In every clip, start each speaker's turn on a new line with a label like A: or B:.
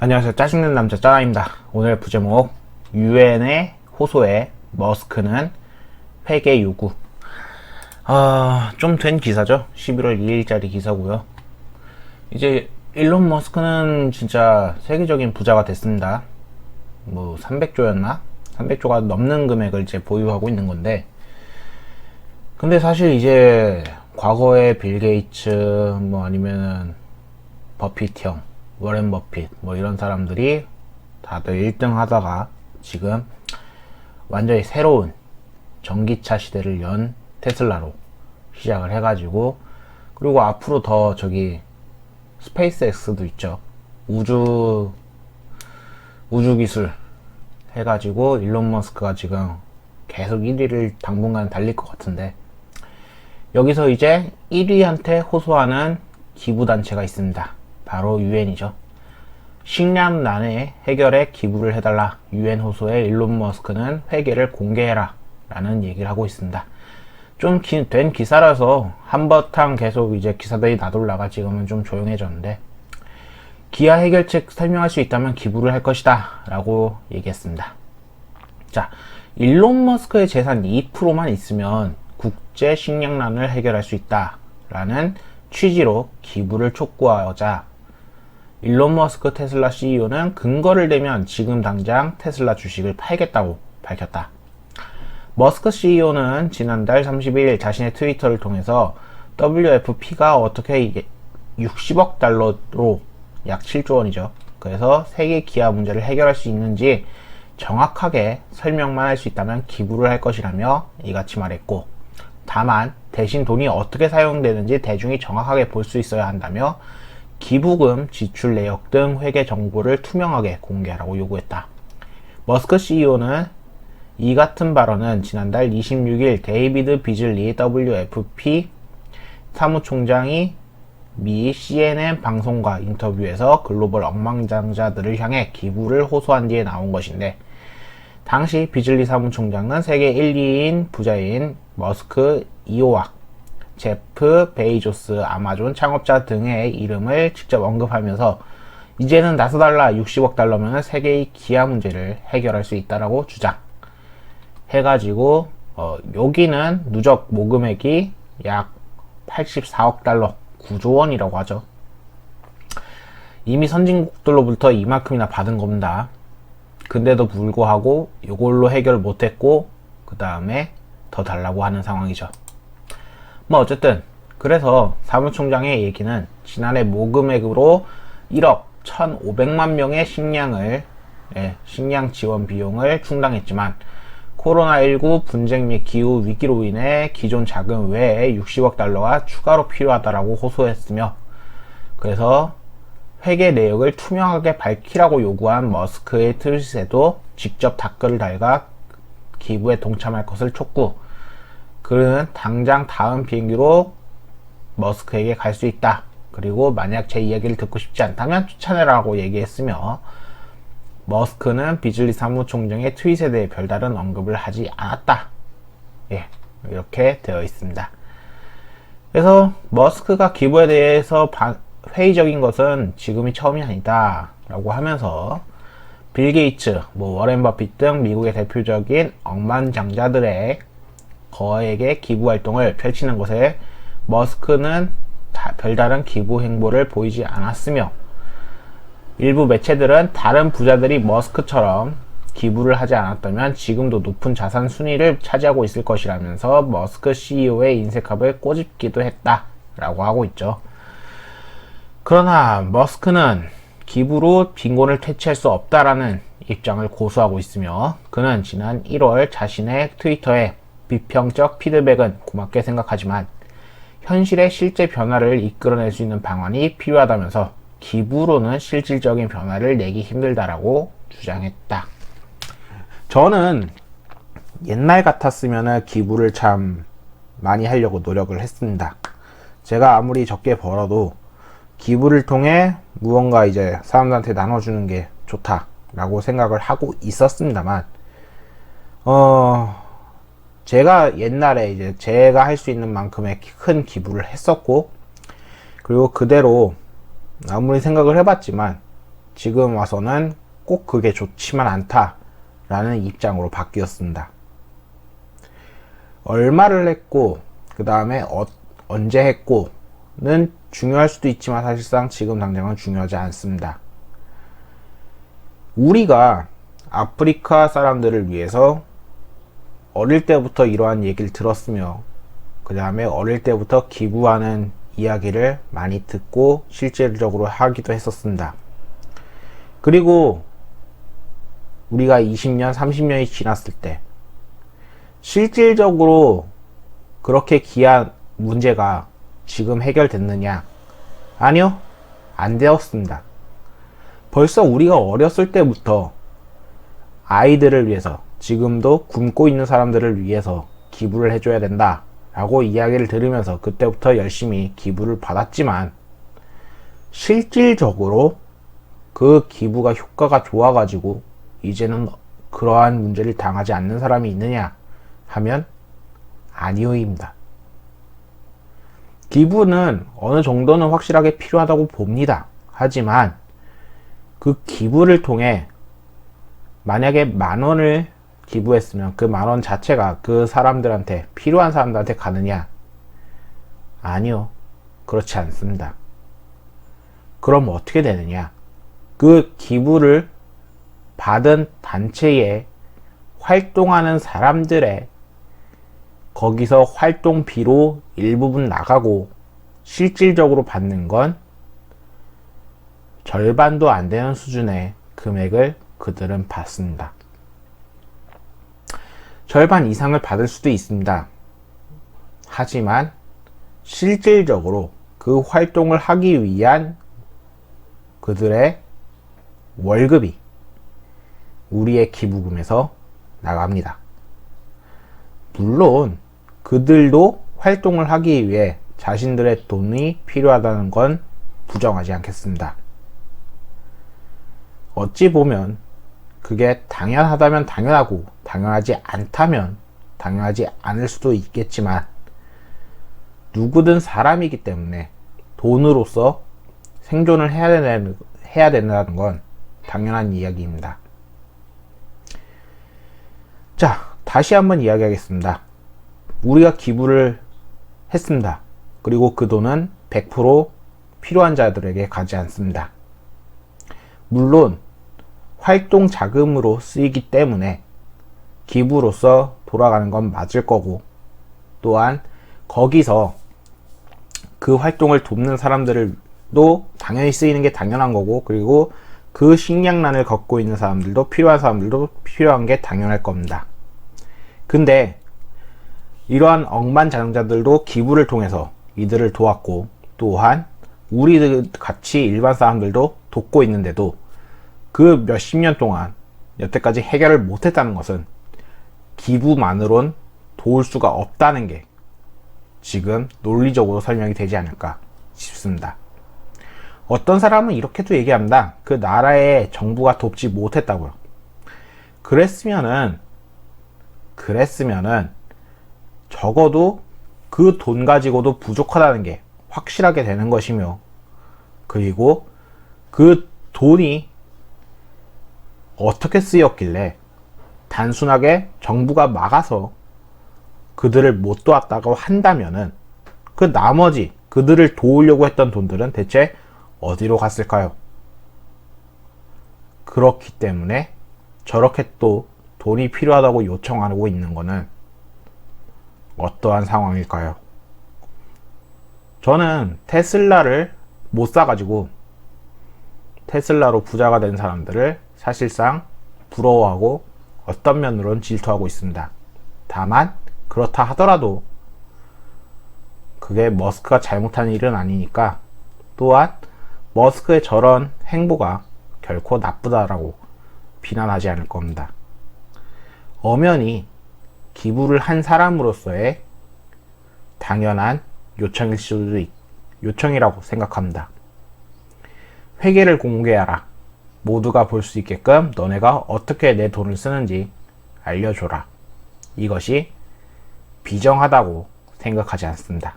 A: 안녕하세요. 짜증낸 남자 짜나입니다. 오늘 부제목 유엔의 호소에 머스크는 회계 요구. 좀 된 기사죠. 11월 2일짜리 기사고요. 이제 일론 머스크는 진짜 세계적인 부자가 됐습니다. 뭐 300조였나? 300조가 넘는 금액을 이제 보유하고 있는 건데, 근데 사실 이제 과거에 빌 게이츠 뭐 아니면은 버핏 형, 워렌 버핏 뭐 이런 사람들이 다들 1등 하다가 지금 완전히 새로운 전기차 시대를 연 테슬라로 시작을 해가지고, 그리고 앞으로 더 저기 스페이스 X도 있죠. 우주 기술 해가지고 일론 머스크가 지금 계속 1위를 당분간 달릴 것 같은데, 여기서 이제 1위한테 호소하는 기부단체가 있습니다. 바로 유엔이죠. 식량난의 해결에 기부를 해달라. 유엔 호소에 일론 머스크는 회계를 공개해라 라는 얘기를 하고 있습니다. 좀 된 기사라서 한바탕 계속 이제 기사들이 나돌다가 지금은 좀 조용해졌는데, 기아 해결책 설명할 수 있다면 기부를 할 것이다 라고 얘기했습니다. 자, 일론 머스크의 재산 2%만 있으면 국제 식량난을 해결할 수 있다 라는 취지로 기부를 촉구하자, 일론 머스크 테슬라 CEO는 근거를 대면 지금 당장 테슬라 주식을 팔겠다고 밝혔다. 머스크 CEO는 지난달 31일 자신의 트위터를 통해서 WFP가 어떻게 60억 달러로 약 7조 원이죠. 그래서 세계 기아 문제를 해결할 수 있는지 정확하게 설명만 할 수 있다면 기부를 할 것이라며 이같이 말했고, 다만 대신 돈이 어떻게 사용되는지 대중이 정확하게 볼 수 있어야 한다며 기부금, 지출 내역 등 회계 정보를 투명하게 공개하라고 요구했다. 머스크 CEO는 이 같은 발언은 지난달 26일 데이비드 비즐리 WFP 사무총장이 미 CNN 방송과 인터뷰에서 글로벌 억만장자들을 향해 기부를 호소한 뒤에 나온 것인데, 당시 비즐리 사무총장은 세계 1, 2인 부자인 머스크, 이오악, 제프 베이조스, 아마존 창업자 등의 이름을 직접 언급하면서 이제는 나서달라, 60억 달러면 세계의 기아 문제를 해결할 수 있다라고 주장해가지고, 여기는 누적 모금액이 약 84억 달러, 9조 원이라고 하죠. 이미 선진국들로부터 이만큼이나 받은 겁니다. 근데도 불구하고 이걸로 해결 못했고 그 다음에 더 달라고 하는 상황이죠. 뭐 어쨌든 그래서 사무총장의 얘기는 지난해 모금액으로 1억 1,500만 명의 식량 지원 비용을 충당했지만 코로나19 분쟁 및 기후 위기로 인해 기존 자금 외에 60억 달러가 추가로 필요하다라고 호소했으며, 그래서 회계 내역을 투명하게 밝히라고 요구한 머스크의 트윗에도 직접 댓글을 달가 기부에 동참할 것을 촉구. 그는 당장 다음 비행기로 머스크에게 갈 수 있다. 그리고 만약 제 이야기를 듣고 싶지 않다면 추천해라고 얘기했으며, 머스크는 비즐리 사무총장의 트윗에 대해 별다른 언급을 하지 않았다. 예, 이렇게 되어 있습니다. 그래서 머스크가 기부에 대해서 회의적인 것은 지금이 처음이 아니다 라고 하면서, 빌 게이츠, 워렌 버핏 등 미국의 대표적인 억만장자들의 거액의 기부 활동을 펼치는 것에 머스크는 별다른 기부 행보를 보이지 않았으며, 일부 매체들은 다른 부자들이 머스크처럼 기부를 하지 않았다면 지금도 높은 자산 순위를 차지하고 있을 것이라면서 머스크 CEO의 인색합을 꼬집기도 했다 라고 하고 있죠. 그러나 머스크는 기부로 빈곤을 퇴치할 수 없다라는 입장을 고수하고 있으며, 그는 지난 1월 자신의 트위터에 비평적 피드백은 고맙게 생각하지만 현실의 실제 변화를 이끌어낼 수 있는 방안이 필요하다면서 기부로는 실질적인 변화를 내기 힘들다라고 주장했다. 저는 옛날 같았으면 기부를 참 많이 하려고 노력을 했습니다. 제가 아무리 적게 벌어도 기부를 통해 무언가 이제 사람들한테 나눠주는 게 좋다라고 생각을 하고 있었습니다만, 제가 옛날에 이제 제가 할 수 있는 만큼의 큰 기부를 했었고, 그리고 그대로 아무리 생각을 해봤지만 지금 와서는 꼭 그게 좋지만 않다라는 입장으로 바뀌었습니다. 얼마를 했고 그 다음에 언제 했고는 중요할 수도 있지만 사실상 지금 당장은 중요하지 않습니다. 우리가 아프리카 사람들을 위해서 어릴 때부터 이러한 얘기를 들었으며 그 다음에 어릴 때부터 기부하는 이야기를 많이 듣고 실질적으로 하기도 했었습니다. 그리고 우리가 20년, 30년이 지났을 때 실질적으로 그렇게 귀한 문제가 지금 해결됐느냐? 아니요, 안 되었습니다. 벌써 우리가 어렸을 때부터 아이들을 위해서, 지금도 굶고 있는 사람들을 위해서 기부를 해줘야 된다 라고 이야기를 들으면서 그때부터 열심히 기부를 받았지만 실질적으로 그 기부가 효과가 좋아가지고 이제는 그러한 문제를 당하지 않는 사람이 있느냐 하면 아니오입니다. 기부는 어느 정도는 확실하게 필요하다고 봅니다. 하지만 그 기부를 통해 만약에 10,000원을 기부했으면 그 10,000원 자체가 그 사람들한테, 필요한 사람들한테 가느냐? 아니요, 그렇지 않습니다. 그럼 어떻게 되느냐? 그 기부를 받은 단체에 활동하는 사람들의 거기서 활동비로 일부분 나가고 실질적으로 받는 건 절반도 안 되는 수준의 금액을 그들은 받습니다. 절반 이상을 받을 수도 있습니다. 하지만 실질적으로 그 활동을 하기 위한 그들의 월급이 우리의 기부금에서 나갑니다. 물론 그들도 활동을 하기 위해 자신들의 돈이 필요하다는 건 부정하지 않겠습니다. 어찌 보면 그게 당연하다면 당연하고 당연하지 않다면 당연하지 않을 수도 있겠지만 누구든 사람이기 때문에 돈으로서 생존을 해야 된다는 건 당연한 이야기입니다. 자, 다시 한번 이야기하겠습니다. 우리가 기부를 했습니다. 그리고 그 돈은 100% 필요한 자들에게 가지 않습니다. 물론 활동 자금으로 쓰이기 때문에 기부로서 돌아가는 건 맞을 거고, 또한 거기서 그 활동을 돕는 사람들도 당연히 쓰이는 게 당연한 거고, 그리고 그 식량난을 겪고 있는 사람들도, 필요한 사람들도 필요한 게 당연할 겁니다. 근데 이러한 억만장자들도 기부를 통해서 이들을 도왔고, 또한 우리들 같이 일반 사람들도 돕고 있는데도 그 몇십 년 동안 여태까지 해결을 못했다는 것은 기부만으론 도울 수가 없다는 게 지금 논리적으로 설명이 되지 않을까 싶습니다. 어떤 사람은 이렇게도 얘기합니다. 그 나라의 정부가 돕지 못했다고요. 그랬으면은 적어도 그 돈 가지고도 부족하다는 게 확실하게 되는 것이며, 그리고 그 돈이 어떻게 쓰였길래 단순하게 정부가 막아서 그들을 못 도왔다고 한다면은 그 나머지 그들을 도우려고 했던 돈들은 대체 어디로 갔을까요? 그렇기 때문에 저렇게 또 돈이 필요하다고 요청하고 있는 거는 어떠한 상황일까요? 저는 테슬라를 못 사가지고 테슬라로 부자가 된 사람들을 사실상 부러워하고 어떤 면으로는 질투하고 있습니다. 다만 그렇다 하더라도 그게 머스크가 잘못한 일은 아니니까, 또한 머스크의 저런 행보가 결코 나쁘다라고 비난하지 않을 겁니다. 엄연히 기부를 한 사람으로서의 당연한 요청이라고 생각합니다. 회계를 공개하라. 모두가 볼 수 있게끔 너네가 어떻게 내 돈을 쓰는지 알려줘라. 이것이 비정하다고 생각하지 않습니다.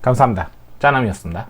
A: 감사합니다. 짜남이었습니다.